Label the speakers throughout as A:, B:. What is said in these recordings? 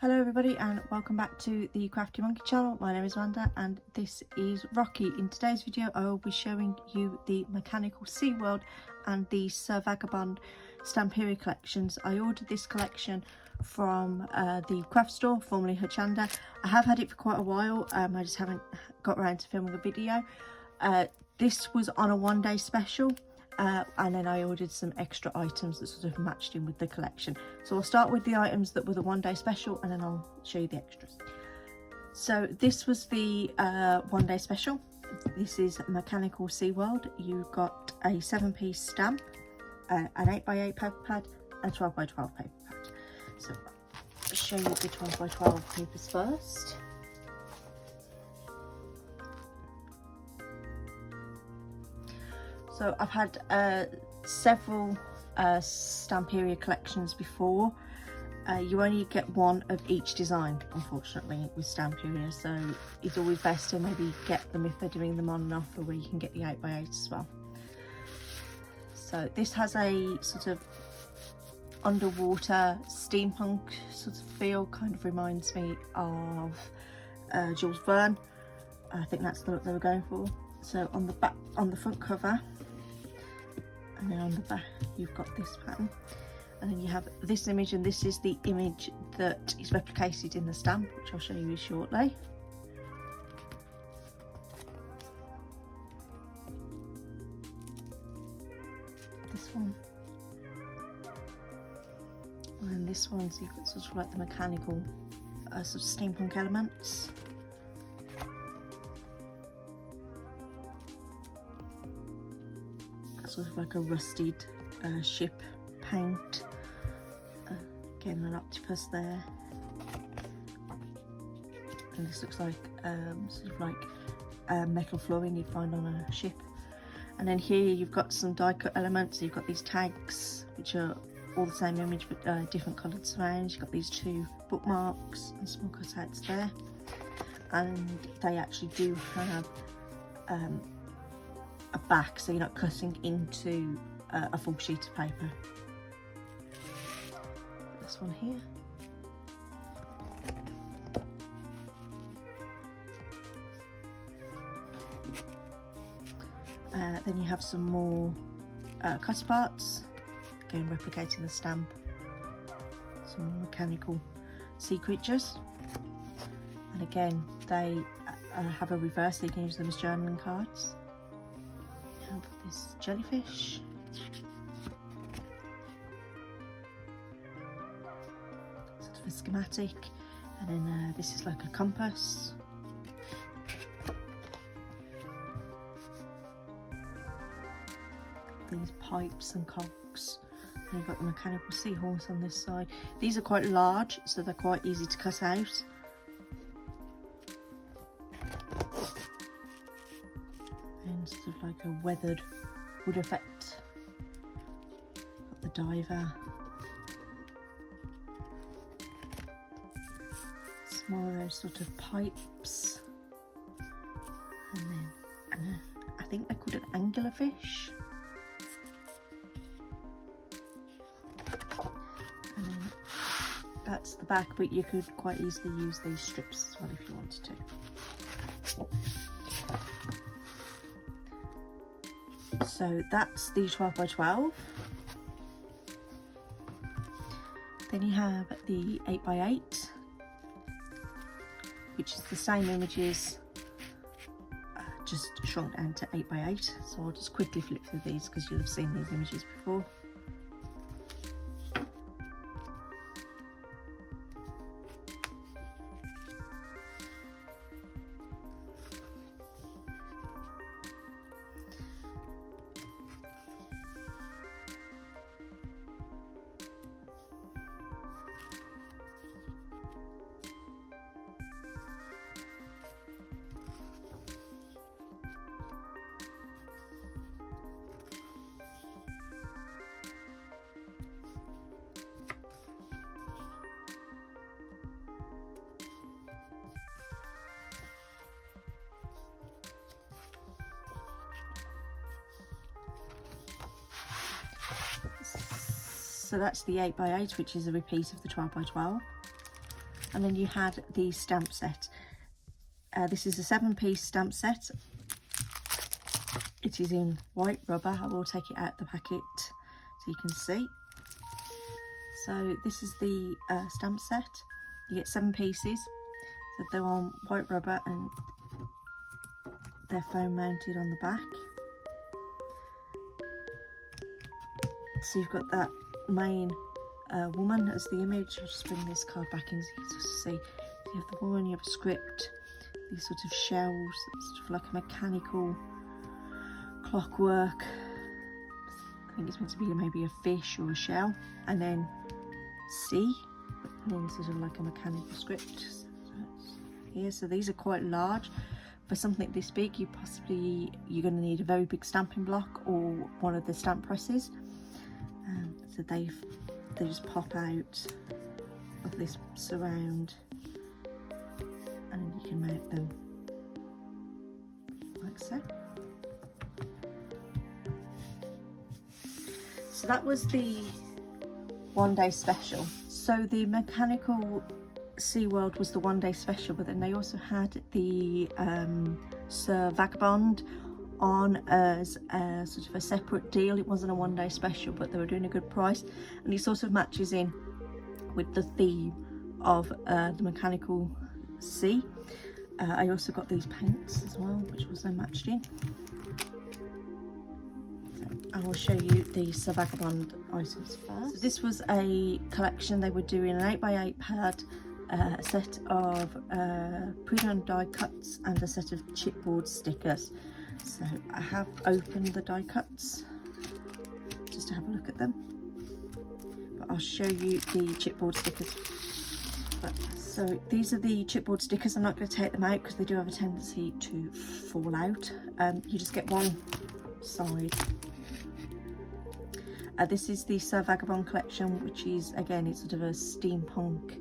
A: Hello everybody and welcome back to the Crafty Monkey channel. My name is Wanda and this is Rocky. In today's video I will be showing you the mechanical Seaworld and the Vagabond Stamperia collections. I ordered this collection from the craft store, formerly Hochanda. I have had it for quite a while, I just haven't got around to filming a video. This was on a one-day special. And then I ordered some extra items that sort of matched in with the collection. So I'll start with the items that were the one-day special and then I'll show you the extras. So this was the one-day special. This is Mechanical Seaworld. You got a 7-piece stamp, an 8x8 paper pad, and a 12x12 paper pad. So I'll show you the 12x12 papers first. So I've had several Stamperia collections before. You only get one of each design, unfortunately, with Stamperia, so it's always best to maybe get them if they're doing them on an offer where you can get the 8x8 as well. So this has a sort of underwater steampunk sort of feel, kind of reminds me of Jules Verne. I think that's the look they were going for. So on the back, on the front cover, and then on the back you've got this pattern, and then you have this image, and this is the image that is replicated in the stamp, which I'll show you shortly. This one, and then this one, so you've got sort of like the mechanical sort of steampunk elements. Sort of like a rusted ship paint. Again, an octopus there. And this looks like sort of like metal flooring you'd find on a ship. And then here you've got some die cut elements. So you've got these tags, which are all the same image but different coloured surrounds. You've got these two bookmarks and small cutouts there. And they actually do have a back, so you're not cutting into a full sheet of paper. This one here. Then you have some more cut parts, again replicating the stamp. Some mechanical sea creatures, and again they have a reverse, so you can use them as journaling cards. Have this jellyfish, sort of a schematic, and then this is like a compass. These pipes and cogs, and you've got the mechanical seahorse on this side. These are quite large, so they're quite easy to cut out. And sort of like a weathered wood effect. Got the diver. Some more of those sort of pipes. And then I think they're called an anglerfish. And then that's the back, but you could quite easily use these strips as well if you wanted to. So that's the 12x12. Then you have the 8x8, which is the same images, just shrunk down to 8x8. So I'll just quickly flip through these because you'll have seen these images before. So that's the 8x8, which is a repeat of the 12x12. And then you had the stamp set. This is a 7-piece stamp set. It is in white rubber. I will take it out the packet so you can see. So this is the stamp set. You get 7 pieces. So they're on white rubber and they're foam mounted on the back. So you've got that main woman as the image. I'll just bring this card back in so you can see. You have the woman, you have a script, these sort of shells, sort of like a mechanical clockwork. I think it's meant to be maybe a fish or a shell, and then sea, and then sort of like a mechanical script. So here, so these are quite large. For something this big, you're going to need a very big stamping block or one of the stamp presses. So they just pop out of this surround, and then you can mount them like so. So that was the one-day special. So the mechanical Seaworld was the one-day special, but then they also had the Sir Vagabond on as a sort of a separate deal. It wasn't a one-day special, but they were doing a good price, and it sort of matches in with the theme of the mechanical sea. I also got these paints as well, which also matched in. I will show you the Sir Vagabond items first. So this was a collection. They were doing an 8x8 pad, a set of pre-done die cuts and a set of chipboard stickers. So I have opened the die cuts just to have a look at them, but I'll show you the chipboard stickers. So these are the chipboard stickers. I'm not going to take them out because they do have a tendency to fall out. You just get one side. This is the Sir Vagabond collection, which is, again, it's sort of a steampunk,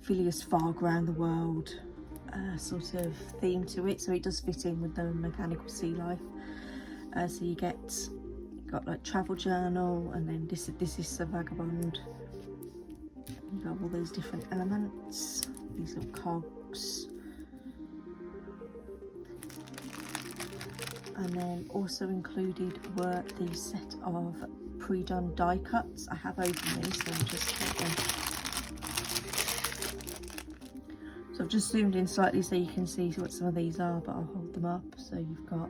A: Phileas Fogg around the world sort of theme to it, so it does fit in with the mechanical sea life. So you've got like travel journal, and then this is Sir Vagabond. You've got all those different elements, these little cogs. And then also included were the set of pre-done die cuts. I have opened these, so I'll just take them. So I've just zoomed in slightly so you can see what some of these are, but I'll hold them up. So you've got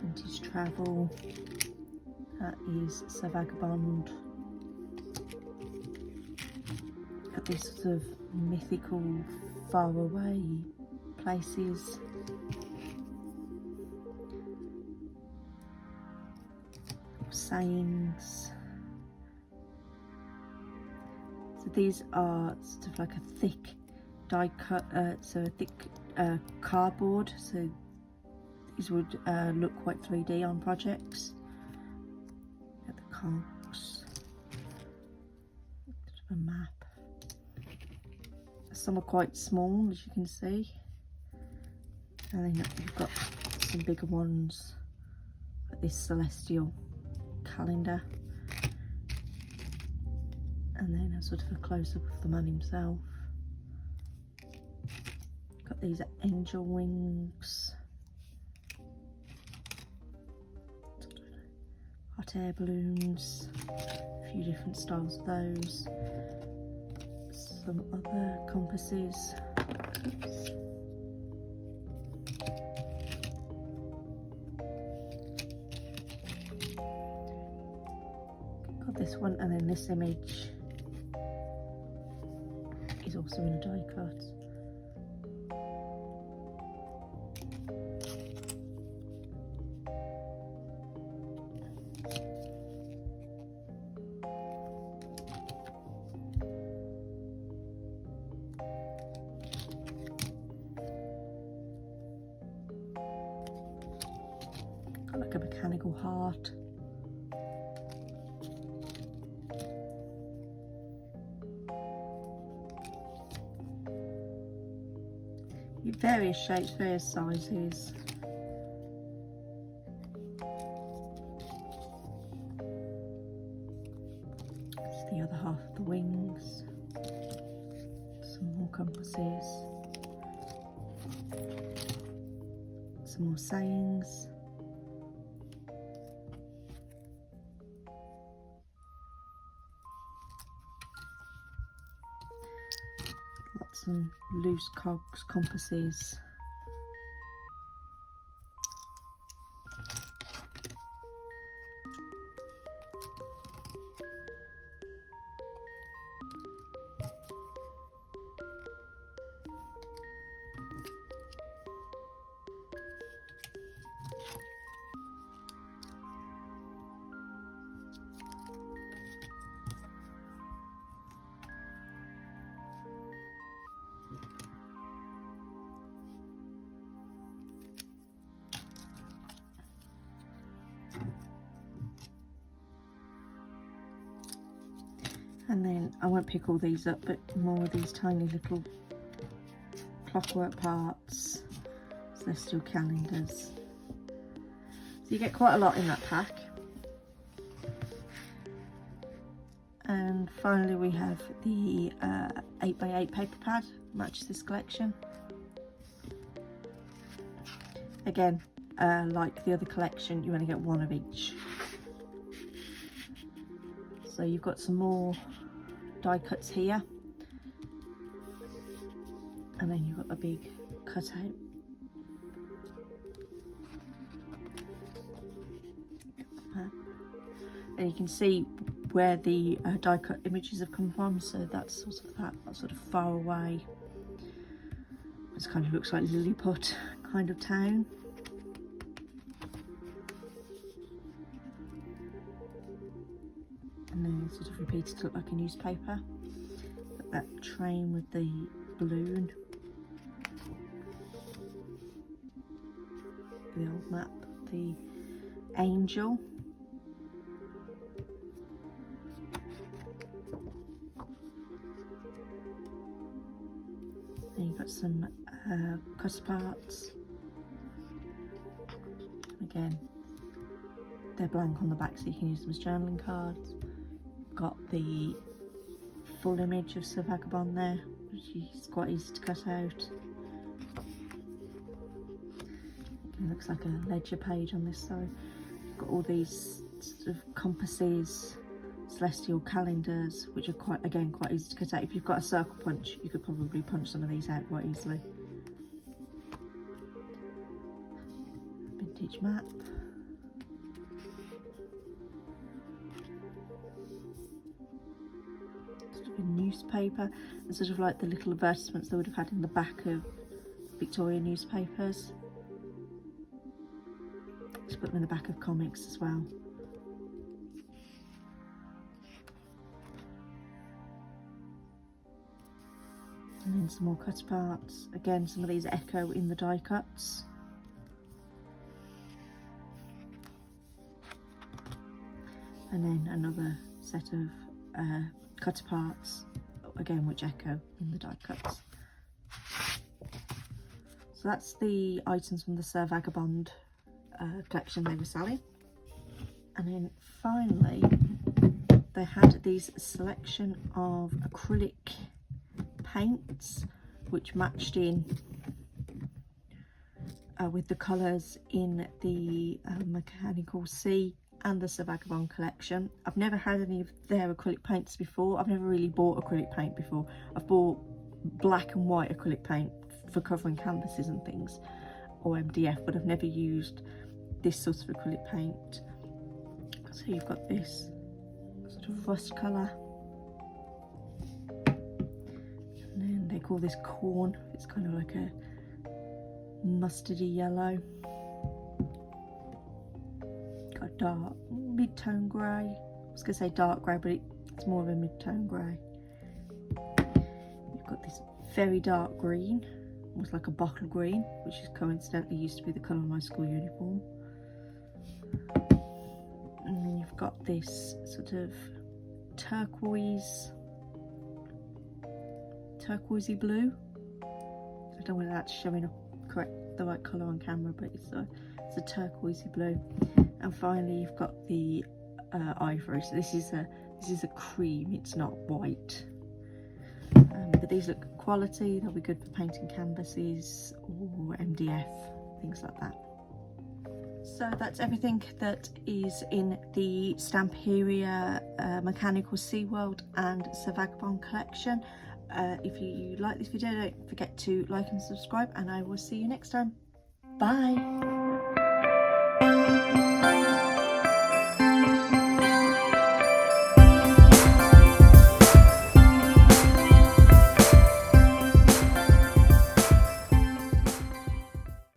A: Vintage Travel, that is Sir Vagabond. Got these sort of mythical, faraway places. Sayings. So these are sort of like a thick die cut, so a thick cardboard, so these would look quite 3D on projects. At the cogs, sort of a map. Some are quite small, as you can see, and then you've got some bigger ones, like this celestial calendar, and then a sort of a close-up of the man himself. Got these angel wings, hot air balloons, a few different styles of those, some other compasses. Oops. This one, and then this image is also in a die cut. Got like a mechanical heart. Various shapes, various sizes. It's the other half of the wings. some more sayings. Lots of loose cogs, compasses. And then I won't pick all these up, but more of these tiny little clockwork parts, celestial calendars. So you get quite a lot in that pack. And finally we have the 8x8 paper pad, matches this collection. Again, like the other collection, you only get one of each. So you've got some more die cuts here, and then you've got the big cutout. And you can see where the die cut images have come from, so that's sort of that sort of far away. This kind of looks like Lilliput kind of town. And then sort of repeated to look like a newspaper. Got that train with the balloon. The old map, the angel. And you've got some cutter parts. Again, they're blank on the back, so you can use them as journaling cards. Got the full image of Sir Vagabond there, which is quite easy to cut out. It looks like a ledger page on this side. Got all these sort of compasses, celestial calendars, which are quite easy to cut out. If you've got a circle punch, you could probably punch some of these out quite easily. Vintage map. Sort of a newspaper, and sort of like the little advertisements they would have had in the back of Victorian newspapers. Just put them in the back of comics as well. And then some more cut parts. Again, some of these echo in the die cuts. And then another set of cutter parts, again, which echo in the die cuts. So that's the items from the Sir Vagabond collection they were selling. And then finally, they had these selection of acrylic paints which matched in with the colours in the Mechanical Sea and the Sir Vagabond collection. I've never had any of their acrylic paints before. I've never really bought acrylic paint before. I've bought black and white acrylic paint for covering canvases and things, or MDF, but I've never used this sort of acrylic paint. So you've got this sort of rust colour, and then they call this corn. It's kind of like a mustardy yellow. Got a dark mid-tone grey. I was going to say dark grey, but it's more of a mid-tone grey. You've got this very dark green, almost like a bottle green, which is coincidentally used to be the colour of my school uniform. And then you've got this sort of turquoisey blue. I don't know whether that's showing up the right colour on camera, but it's a turquoisey blue. And finally you've got the ivory. So this is a cream, it's not white. But these look quality, they'll be good for painting canvases or MDF, things like that. So that's everything that is in the Stamperia Mechanical Seaworld and Vagabond collection. If you like this video, don't forget to like and subscribe, and I will see you next time. Bye!